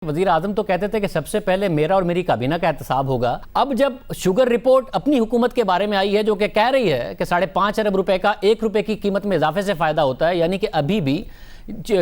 वजीर आजम तो कहते थे कि सबसे पहले मेरा और मेरी काबीना का एहतसाब होगा। अब जब शुगर रिपोर्ट अपनी हुकूमत के बारे में आई है जो कि कह रही है कि 5.5 अरब रुपए का 1 रुपए की कीमत में इजाफे से फायदा होता है, यानी कि अभी भी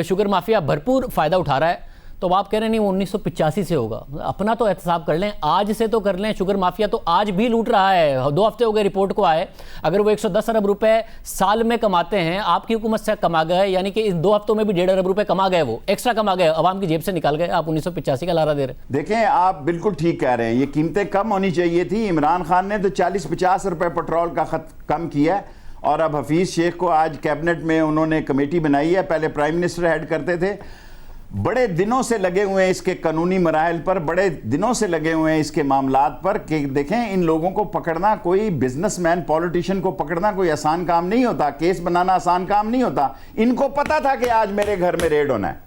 शुगर माफिया भरपूर फायदा उठा रहा है, तो आप कह रहे नहीं वो 1985 से होगा। अपना तो एहतसाब कर लें, आज से तो कर लें। शुगर माफिया तो आज भी लूट रहा है। 2 हफ्ते हो गए रिपोर्ट को आए। अगर वो 110 अरब रुपए साल में कमाते हैं, आपकी हुकूमत से कमा गए, यानी कि इन 2 हफ्तों में भी 1.5 अरब रुपए कमा गए, वो एक्स्ट्रा कमा गए, अवाम की जेब से निकाल गए। आप 1985 का लारा दे रहे हैं। देखें, आप बिल्कुल ठीक कह रहे हैं, ये कीमतें कम होनी चाहिए थी। इमरान खान ने तो 40-50 रुपए पेट्रोल का खत कम किया, और अब हफीज शेख को आज कैबिनेट में उन्होंने कमेटी बनाई है। पहले प्राइम मिनिस्टर हेड करते थे। बड़े दिनों से लगे हुए हैं इसके कानूनी मराहल पर, बड़े दिनों से लगे हुए हैं इसके मामलात पर कि देखें, इन लोगों को पकड़ना, कोई बिजनेसमैन पॉलिटिशियन को पकड़ना कोई आसान काम नहीं होता। केस बनाना आसान काम नहीं होता। इनको पता था कि आज मेरे घर में रेड होना है।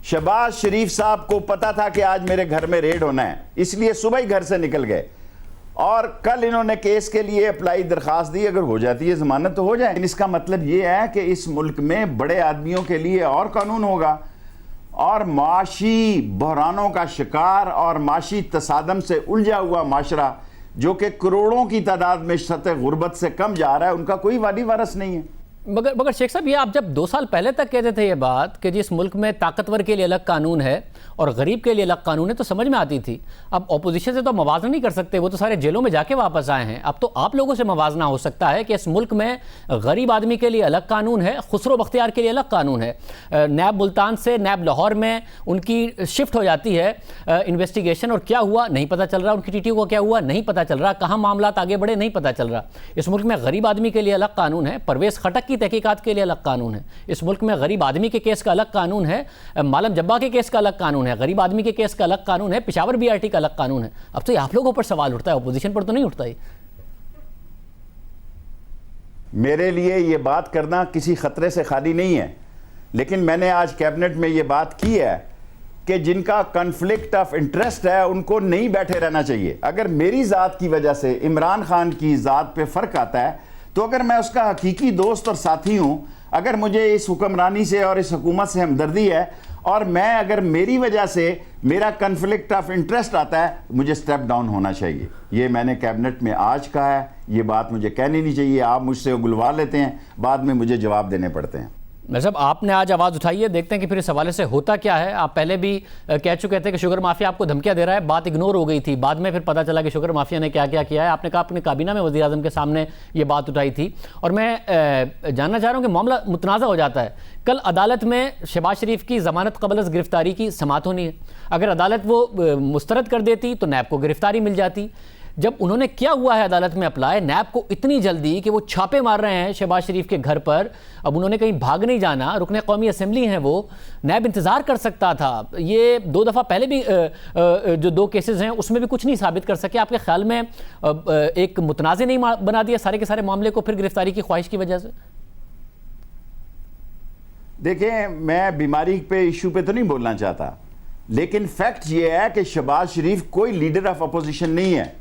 शहबाज शरीफ साहब को पता था कि आज मेरे घर में रेड होना है, इसलिए सुबह ही घर से निकल गए। और कल इन्होंने केस के लिए अप्लाई दरखास्त दी, अगर हो जाती है जमानत तो हो जाए। इसका मतलब ये है कि इस मुल्क में बड़े आदमियों के लिए और कानून होगा, और माशी बहरानों का शिकार और माशी तसादम से उलझा हुआ माशरा जो कि करोड़ों की तादाद में सतह गुर्बत से कम जा रहा है, उनका कोई वादी वारस नहीं है। मगर शेख साहब, ये आप जब 2 साल पहले तक कहते थे ये बात कि जिस मुल्क में ताकतवर के लिए अलग कानून है और गरीब के लिए अलग कानून है, तो समझ में आती थी। अब अपोजिशन से तो मवाजना नहीं कर सकते, वो तो सारे जेलों में जाके वापस आए हैं। अब तो आप लोगों से मवाजना हो सकता है कि इस मुल्क में गरीब आदमी के लिए अलग कानून है, खुसरो बख्तियार के लिए अलग कानून है। नैब मुल्तान से नैब लाहौर में उनकी शिफ्ट हो जाती है इन्वेस्टिगेशन, और क्या हुआ नहीं पता चल रहा, उनकी टीटी को क्या हुआ नहीं पता चल रहा, कहाँ मामला आगे बढ़े नहीं पता चल रहा। इस मुल्क में गरीब आदमी के लिए अलग कानून है, परवेज खटक की तहकीकात के लिए अलग कानून है। इस मुल्क में गरीब आदमी के केस का अलग कानून है, मालम जब्बा के केस का अलग कानून है, गरीब आदमी के केस का अलग कानून है, पेशावर बीआरटी का अलग कानून है। अब तो आप लोगों पर सवाल उठता है, अपोजिशन पर तो नहीं उठता ही। मेरे लिए ये बात करना किसी खतरे से खाली नहीं है, लेकिन मैंने आज कैबिनेट में ये बात की है कि जिनका कन्फ्लिक्ट ऑफ इंटरेस्ट है उनको नहीं बैठे रहना चाहिए। अगर मेरी ज़ात की वजह से इमरान खान की ज़ात पे फ़र्क आता है, तो अगर मैं उसका हकीकी दोस्त और साथी हूं, अगर मुझे इस हुक्मरानी से और इस हुकूमत से हमदर्दी है, और मैं अगर मेरी वजह से मेरा कन्फ्लिक्ट ऑफ इंटरेस्ट आता है, मुझे स्टेप डाउन होना चाहिए। ये मैंने कैबिनेट में आज कहा है, ये बात मुझे कहनी नहीं चाहिए। आप मुझसे उगलवा लेते हैं, बाद में मुझे जवाब देने पड़ते हैं। साहब, आपने आज आवाज़ उठाई है, देखते हैं कि फिर इस हवाले से होता क्या है। आप पहले भी कह चुके थे कि शुगर माफिया आपको धमकियां दे रहा है, बात इग्नोर हो गई थी। बाद में फिर पता चला कि शुगर माफिया ने क्या क्या किया है। आपने कहा अपने काबीना में वज़ीर आज़म के सामने ये बात उठाई थी, और मैं जानना चाह रहा हूँ कि मामला मुतनाज़ा हो जाता है। कल अदालत में शहबाज शरीफ की ज़मानत क़ब्ल अज़ गिरफ्तारी की समाअत होनी है। अगर अदालत वो मुस्तरद कर देती तो नैब को गिरफ्तारी मिल जाती। जब उन्होंने किया हुआ है अदालत में अप्लाई, नैब को इतनी जल्दी कि वो छापे मार रहे हैं शहबाज शरीफ के घर पर, अब उन्होंने कहीं भाग नहीं जाना, रुकने कौमी असम्बली हैं वो, नैब इंतज़ार कर सकता था। ये 2 दफ़ा पहले भी जो 2 केसेस हैं उसमें भी कुछ नहीं साबित कर सके। आपके ख्याल में एक मुतनाज़ नहीं बना दिया सारे के सारे मामले को फिर गिरफ्तारी की ख्वाहिश की वजह से? देखिए, मैं बीमारी पे इशू पे तो नहीं बोलना चाहता, लेकिन फैक्ट ये है कि शहबाज शरीफ कोई लीडर ऑफ अपोजिशन नहीं है।